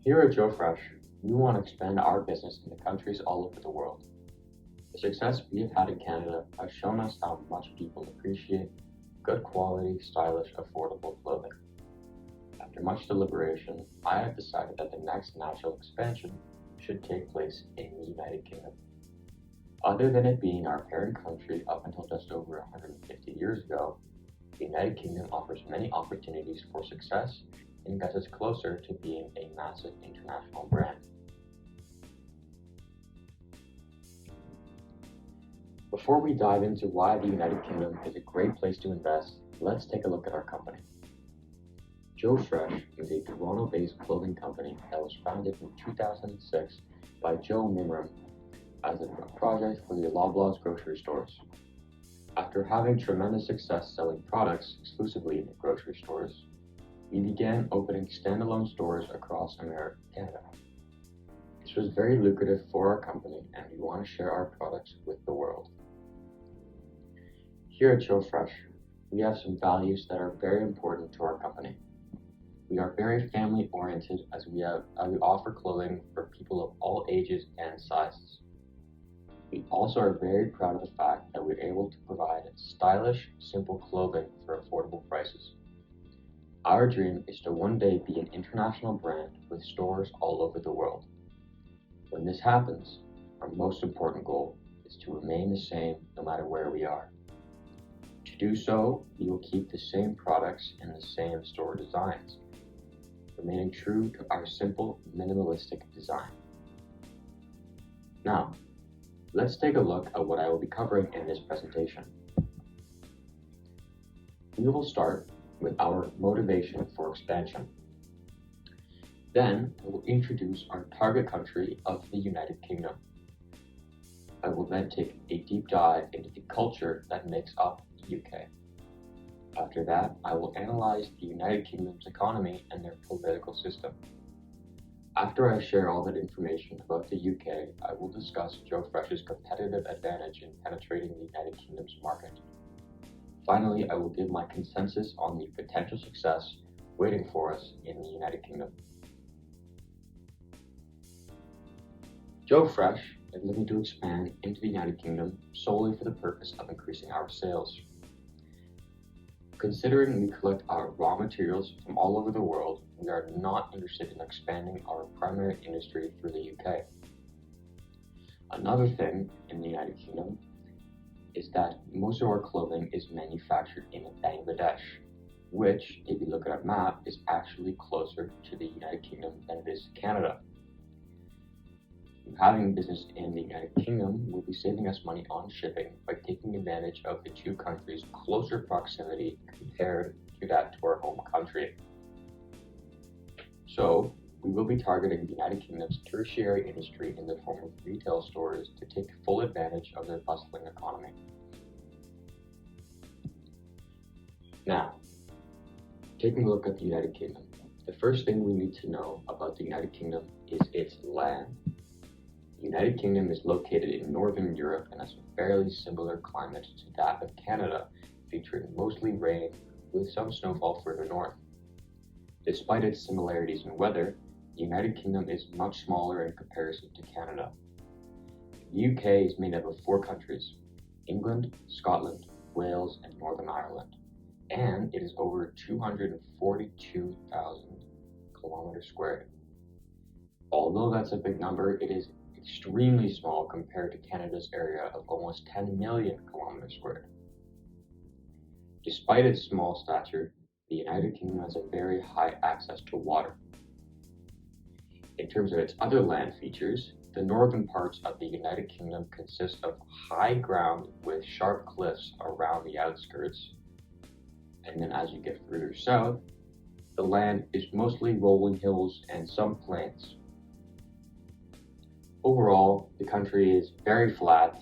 Here at Joe Fresh, we want to expand our business into countries all over the world. The success we have had in Canada has shown us how much people appreciate good quality, stylish, affordable clothing. After much deliberation, I have decided that the next natural expansion should take place in the United Kingdom. Other than it being our parent country up until just over 150 years ago, the United Kingdom offers many opportunities for success and gets us closer to being a massive international brand. Before we dive into why the United Kingdom is a great place to invest, let's take a look at our company. Joe Fresh is a Toronto-based clothing company that was founded in 2006 by Joe Mimram as a project for the Loblaws grocery stores. After having tremendous success selling products exclusively in the grocery stores, we began opening standalone stores across America and Canada. This was very lucrative for our company, and we want to share our products with the world. Here at Joe Fresh, we have some values that are very important to our company. We are very family oriented as we offer clothing for people of all ages and sizes. We also are very proud of the fact that we're able to provide stylish, simple clothing for affordable prices. Our dream is to one day be an international brand with stores all over the world. When this happens, our most important goal is to remain the same no matter where we are. To do so, we will keep the same products and the same store designs, remaining true to our simple, minimalistic design. Now, let's take a look at what I will be covering in this presentation. We will start with our motivation for expansion. Then, I will introduce our target country of the United Kingdom. I will then take a deep dive into the culture that makes up the UK. After that, I will analyze the United Kingdom's economy and their political system. After I share all that information about the UK, I will discuss Joe Fresh's competitive advantage in penetrating the United Kingdom's market. Finally, I will give my consensus on the potential success waiting for us in the United Kingdom. Joe Fresh is looking to expand into the United Kingdom solely for the purpose of increasing our sales. Considering we collect our raw materials from all over the world, we are not interested in expanding our primary industry through the UK. Another thing in the United Kingdom is that most of our clothing is manufactured in Bangladesh, which, if you look at our map, is actually closer to the United Kingdom than it is to Canada. Having business in the United Kingdom will be saving us money on shipping by taking advantage of the two countries' closer proximity compared to that to our home country. So, we will be targeting the United Kingdom's tertiary industry in the form of retail stores to take full advantage of their bustling economy. Now, taking a look at the United Kingdom, the first thing we need to know about the United Kingdom is its land. The United Kingdom is located in Northern Europe and has a fairly similar climate to that of Canada, featuring mostly rain with some snowfall further north. Despite its similarities in weather, the United Kingdom is much smaller in comparison to Canada. The UK is made up of 4 countries: England, Scotland, Wales, and Northern Ireland, and it is over 242,000 kilometers squared. Although that's a big number, it is extremely small compared to Canada's area of almost 10 million kilometers squared. Despite its small stature, the United Kingdom has a very high access to water. In terms of its other land features, the northern parts of the United Kingdom consist of high ground with sharp cliffs around the outskirts, and then as you get further south, the land is mostly rolling hills and some plains. Overall, the country is very flat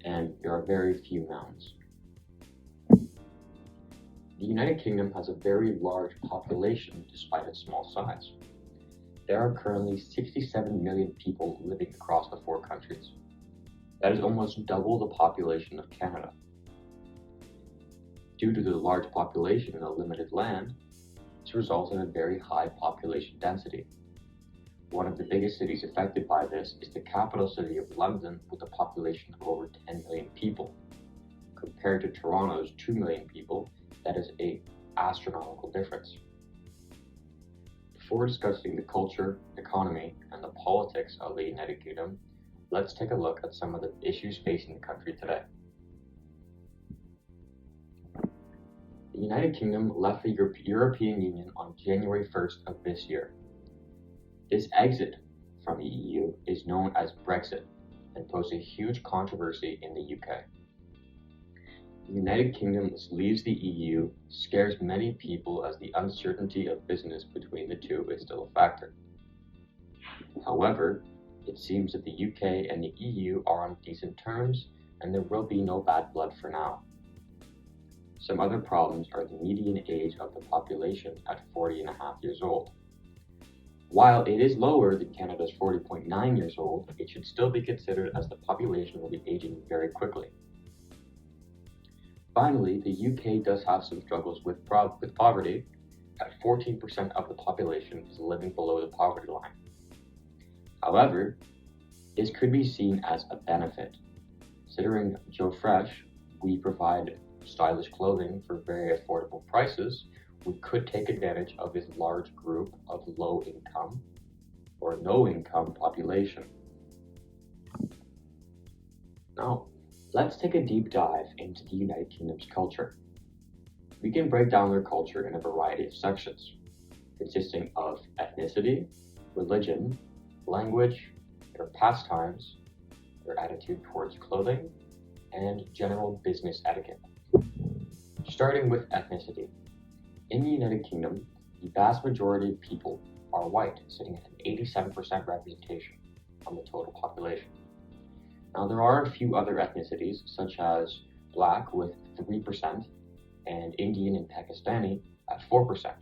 and there are very few mountains. The United Kingdom has a very large population despite its small size. There are currently 67 million people living across the 4 countries. That is almost double the population of Canada. Due to the large population and the limited land, this results in a very high population density. One of the biggest cities affected by this is the capital city of London, with a population of over 10 million people. Compared to Toronto's 2 million people, that is an astronomical difference. Before discussing the culture, economy, and the politics of the United Kingdom, let's take a look at some of the issues facing the country today. The United Kingdom left the European Union on January 1st of this year. This exit from the EU is known as Brexit and posed a huge controversy in the UK. The United Kingdom leaves the EU scares many people, as the uncertainty of business between the two is still a factor. However, it seems that the UK and the EU are on decent terms, and there will be no bad blood for now. Some other problems are the median age of the population at 40.5 years old. While it is lower than Canada's 40.9 years old, it should still be considered, as the population will be aging very quickly. Finally, the UK does have some struggles with poverty, at 14% of the population is living below the poverty line. However, this could be seen as a benefit. Considering Joe Fresh, we provide stylish clothing for very affordable prices, we could take advantage of this large group of low income or no income population. Now, let's take a deep dive into the United Kingdom's culture. We can break down their culture in a variety of sections, consisting of ethnicity, religion, language, their pastimes, their attitude towards clothing, and general business etiquette. Starting with ethnicity. In the United Kingdom, the vast majority of people are white, sitting at an 87% representation on the total population. Now, there are a few other ethnicities, such as Black with 3%, and Indian and Pakistani at 4%,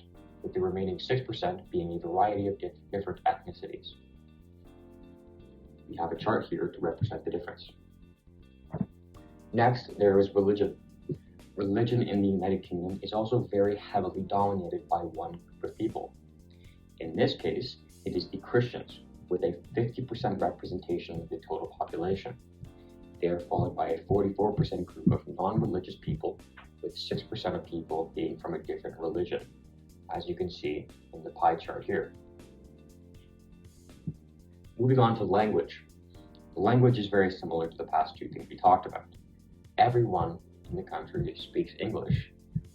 with the remaining 6% being a variety of different ethnicities. We have a chart here to represent the difference. Next, there is religion. Religion in the United Kingdom is also very heavily dominated by one group of people. In this case, it is the Christians, with a 50% representation of the total population. They are followed by a 44% group of non-religious people, with 6% of people being from a different religion, as you can see in the pie chart here. Moving on to language. The language is very similar to the past two things we talked about. Everyone in the country speaks English.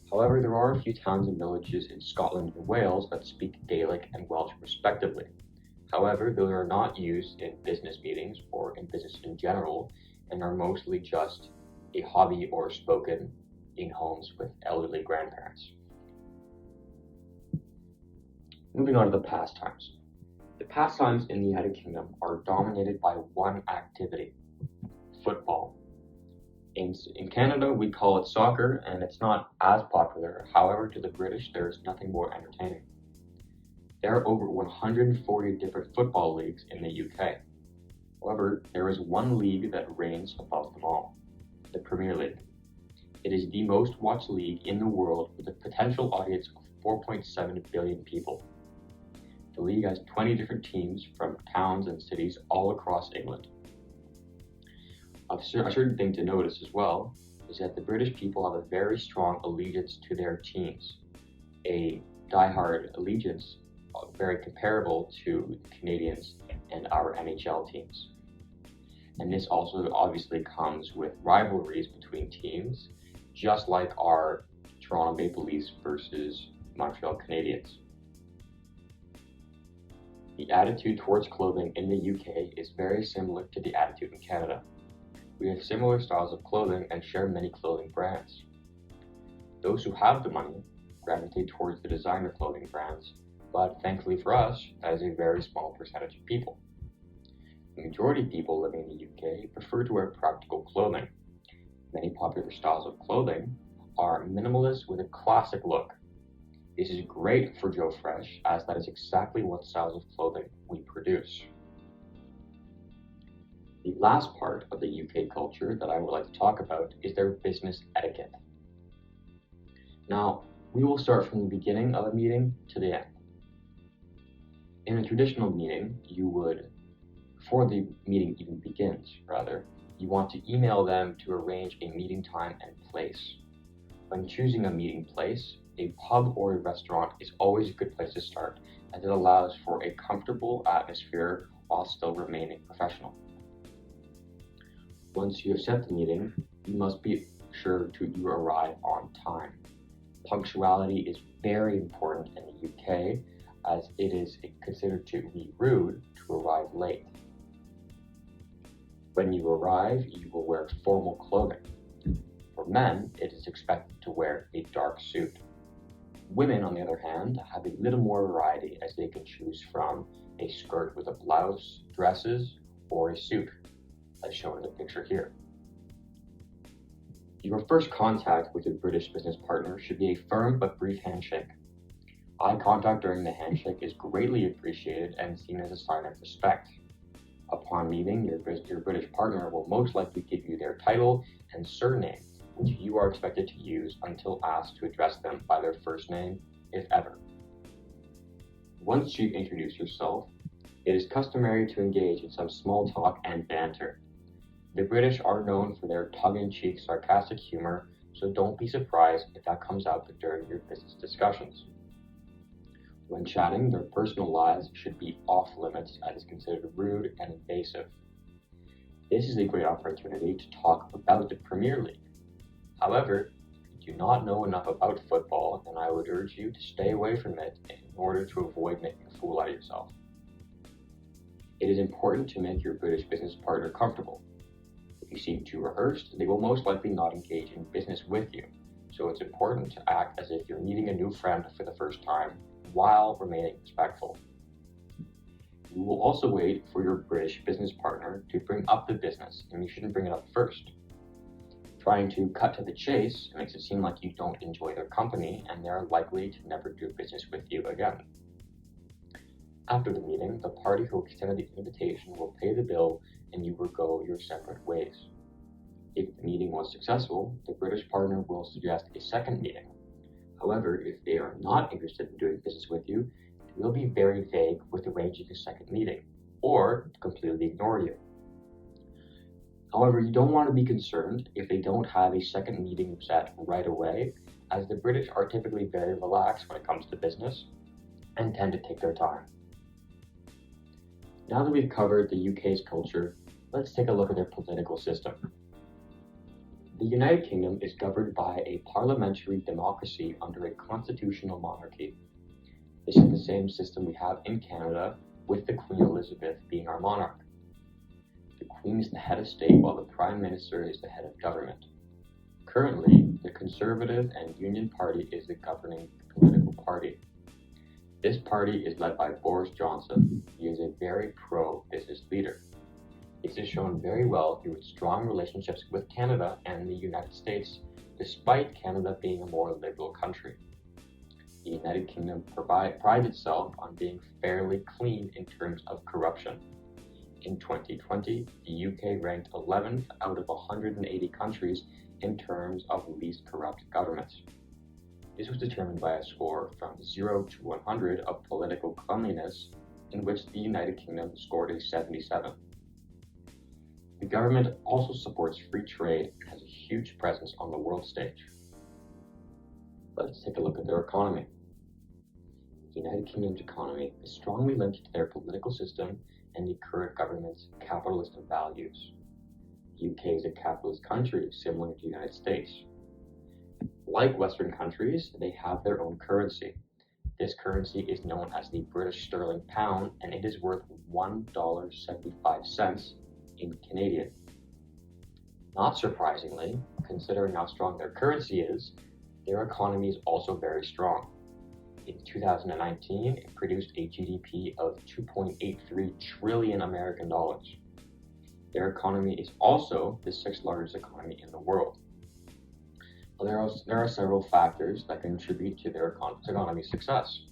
However, there are a few towns and villages in Scotland and Wales that speak Gaelic and Welsh respectively. However, they are not used in business meetings or in business in general, and are mostly just a hobby or spoken in homes with elderly grandparents. Moving on to the pastimes. The pastimes in the United Kingdom are dominated by one activity: football. In Canada, we call it soccer, and it's not as popular. However, to the British, there is nothing more entertaining. There are over 140 different football leagues in the UK. However, there is one league that reigns above them all: the Premier League. It is the most watched league in the world, with a potential audience of 4.7 billion people. The league has 20 different teams from towns and cities all across England. A certain thing to notice as well is that the British people have a very strong allegiance to their teams, a diehard allegiance very comparable to Canadians and our NHL teams. And this also obviously comes with rivalries between teams, just like our Toronto Maple Leafs versus Montreal Canadiens. The attitude towards clothing in the UK is very similar to the attitude in Canada. We have similar styles of clothing and share many clothing brands. Those who have the money gravitate towards the designer clothing brands, but thankfully for us, that is a very small percentage of people. The majority of people living in the UK prefer to wear practical clothing. Many popular styles of clothing are minimalist with a classic look. This is great for Joe Fresh, as that is exactly what styles of clothing we produce. The last part of the UK culture that I would like to talk about is their business etiquette. Now, we will start from the beginning of a meeting to the end. In a traditional meeting, before the meeting even begins, you want to email them to arrange a meeting time and place. When choosing a meeting place, a pub or a restaurant is always a good place to start, as it allows for a comfortable atmosphere while still remaining professional. Once you have set the meeting, you must be sure you arrive on time. Punctuality is very important in the UK, as it is considered to be rude to arrive late. When you arrive, you will wear formal clothing. For men, it is expected to wear a dark suit. Women, on the other hand, have a little more variety, as they can choose from a skirt with a blouse, dresses, or a suit, as shown in the picture here. Your first contact with your British business partner should be a firm but brief handshake. Eye contact during the handshake is greatly appreciated and seen as a sign of respect. Upon meeting, your British partner will most likely give you their title and surname, which you are expected to use until asked to address them by their first name, if ever. Once you've introduced yourself, it is customary to engage in some small talk and banter. The British are known for their tongue-in-cheek, sarcastic humor, so don't be surprised if that comes out during your business discussions. When chatting, their personal lives should be off limits, as it's considered rude and invasive. This is a great opportunity to talk about the Premier League. However, if you do not know enough about football, then I would urge you to stay away from it in order to avoid making a fool out of yourself. It is important to make your British business partner comfortable. If you seem too rehearsed, they will most likely not engage in business with you, so it's important to act as if you're meeting a new friend for the first time while remaining respectful. You will also wait for your British business partner to bring up the business, and you shouldn't bring it up first. Trying to cut to the chase makes it seem like you don't enjoy their company, and they are likely to never do business with you again. After the meeting, the party who extended the invitation will pay the bill and you will go your separate ways. If the meeting was successful, the British partner will suggest a second meeting. However, if they are not interested in doing business with you, they will be very vague with arranging a second meeting, or completely ignore you. However, you don't want to be concerned if they don't have a second meeting set right away, as the British are typically very relaxed when it comes to business and tend to take their time. Now that we've covered the UK's culture, let's take a look at their political system. The United Kingdom is governed by a parliamentary democracy under a constitutional monarchy. This is the same system we have in Canada, with the Queen Elizabeth being our monarch. The Queen is the head of state, while the Prime Minister is the head of government. Currently, the Conservative and Union Party is the governing political party. This party is led by Boris Johnson. He is a very pro-business leader. This is shown very well through its strong relationships with Canada and the United States, despite Canada being a more liberal country. The United Kingdom prides itself on being fairly clean in terms of corruption. In 2020, the UK ranked 11th out of 180 countries in terms of least corrupt governments. This was determined by a score from 0 to 100 of political cleanliness, in which the United Kingdom scored a 77. The government also supports free trade and has a huge presence on the world stage. Let's take a look at their economy. The United Kingdom's economy is strongly linked to their political system and the current government's capitalist values. The UK is a capitalist country similar to the United States. Like Western countries, they have their own currency. This currency is known as the British sterling pound, and it is worth $1.75 in Canadian. Not surprisingly, considering how strong their currency is, their economy is also very strong. In 2019, it produced a GDP of 2.83 trillion American dollars. Their economy is also the sixth largest economy in the world. There are several factors that contribute to their economy's success.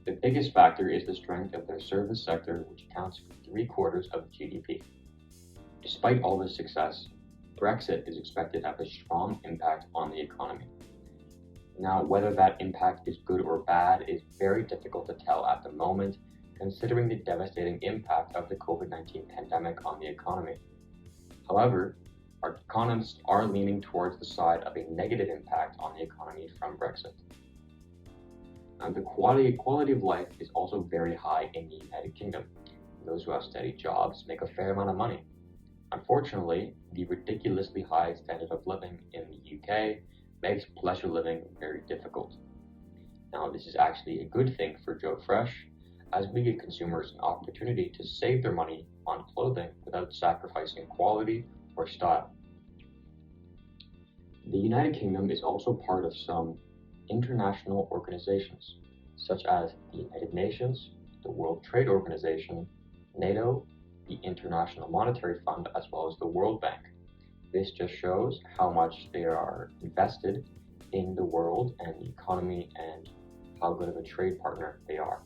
The biggest factor is the strength of their service sector, which accounts for 3/4 of GDP. Despite all this success, Brexit is expected to have a strong impact on the economy. Now, whether that impact is good or bad is very difficult to tell at the moment, considering the devastating impact of the COVID-19 pandemic on the economy. However, our economists are leaning towards the side of a negative impact on the economy from Brexit. The quality of life is also very high in the United Kingdom. Those who have steady jobs make a fair amount of money. Unfortunately, the ridiculously high standard of living in the UK makes pleasure living very difficult. Now, this is actually a good thing for Joe Fresh, as we give consumers an opportunity to save their money on clothing without sacrificing quality or style. The United Kingdom is also part of some international organizations, such as the United Nations, the World Trade Organization, NATO, the International Monetary Fund, as well as the World Bank. This just shows how much they are invested in the world and the economy and how good of a trade partner they are.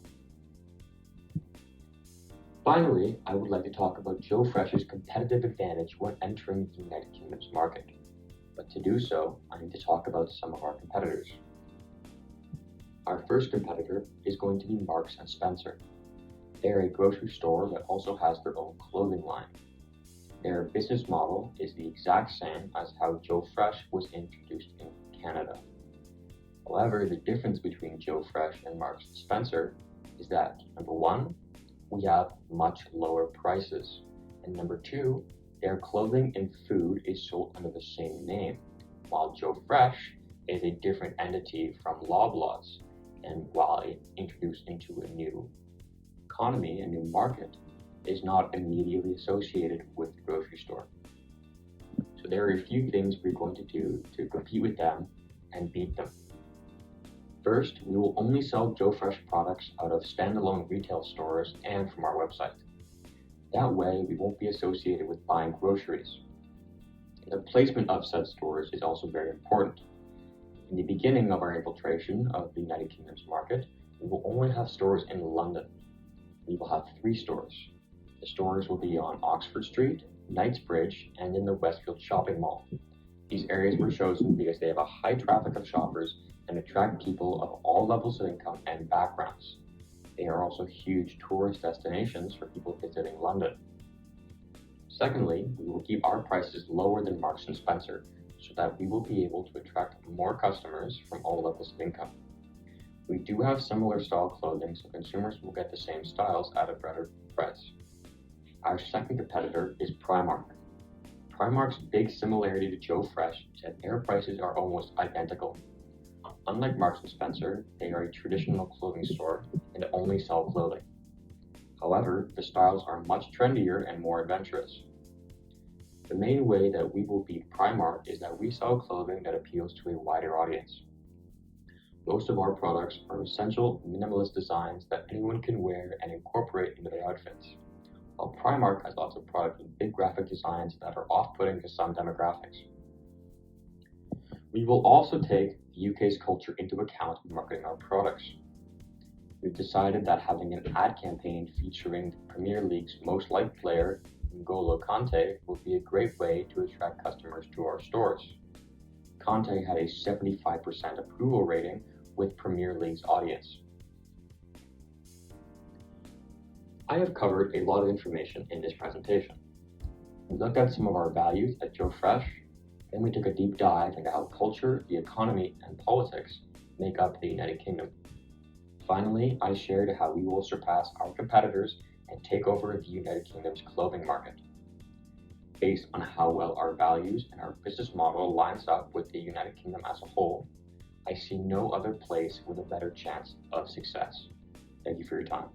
Finally, I would like to talk about Joe Fresh's competitive advantage when entering the United Kingdom's market. But to do so, I need to talk about some of our competitors. Our first competitor is going to be Marks & Spencer. They're a grocery store that also has their own clothing line. Their business model is the exact same as how Joe Fresh was introduced in Canada. However, the difference between Joe Fresh and Marks & Spencer is that, number one, we have much lower prices, and number two, their clothing and food is sold under the same name, while Joe Fresh is a different entity from Loblaws, and while it introduced into a new economy, a new market, is not immediately associated with the grocery store. So there are a few things we're going to do to compete with them and beat them. First, we will only sell Joe Fresh products out of standalone retail stores and from our website. That way, we won't be associated with buying groceries. The placement of said stores is also very important. In the beginning of our infiltration of the United Kingdom's market, we will only have stores in London. We will have 3 stores. The stores will be on Oxford Street, Knightsbridge, and in the Westfield Shopping Mall. These areas were chosen because they have a high traffic of shoppers and attract people of all levels of income and backgrounds. They are also huge tourist destinations for people visiting London. Secondly, we will keep our prices lower than Marks & Spencer so that we will be able to attract more customers from all levels of income. We do have similar style clothing, so consumers will get the same styles at a better price. Our second competitor is Primark. Primark's big similarity to Joe Fresh is that their prices are almost identical. Unlike Marks & Spencer, they are a traditional clothing store and only sell clothing. However, the styles are much trendier and more adventurous. The main way that we will beat Primark is that we sell clothing that appeals to a wider audience. Most of our products are essential, minimalist designs that anyone can wear and incorporate into their outfits, while Primark has lots of products with big graphic designs that are off-putting to some demographics. We will also take the UK's culture into account when marketing our products. We've decided that having an ad campaign featuring the Premier League's most liked player, N'Golo Kante, will be a great way to attract customers to our stores. Kante had a 75% approval rating with Premier League's audience. I have covered a lot of information in this presentation. We looked at some of our values at Joe Fresh, then we took a deep dive into how culture, the economy, and politics make up the United Kingdom. Finally, I shared how we will surpass our competitors and take over the United Kingdom's clothing market. Based on how well our values and our business model lines up with the United Kingdom as a whole, I see no other place with a better chance of success. Thank you for your time.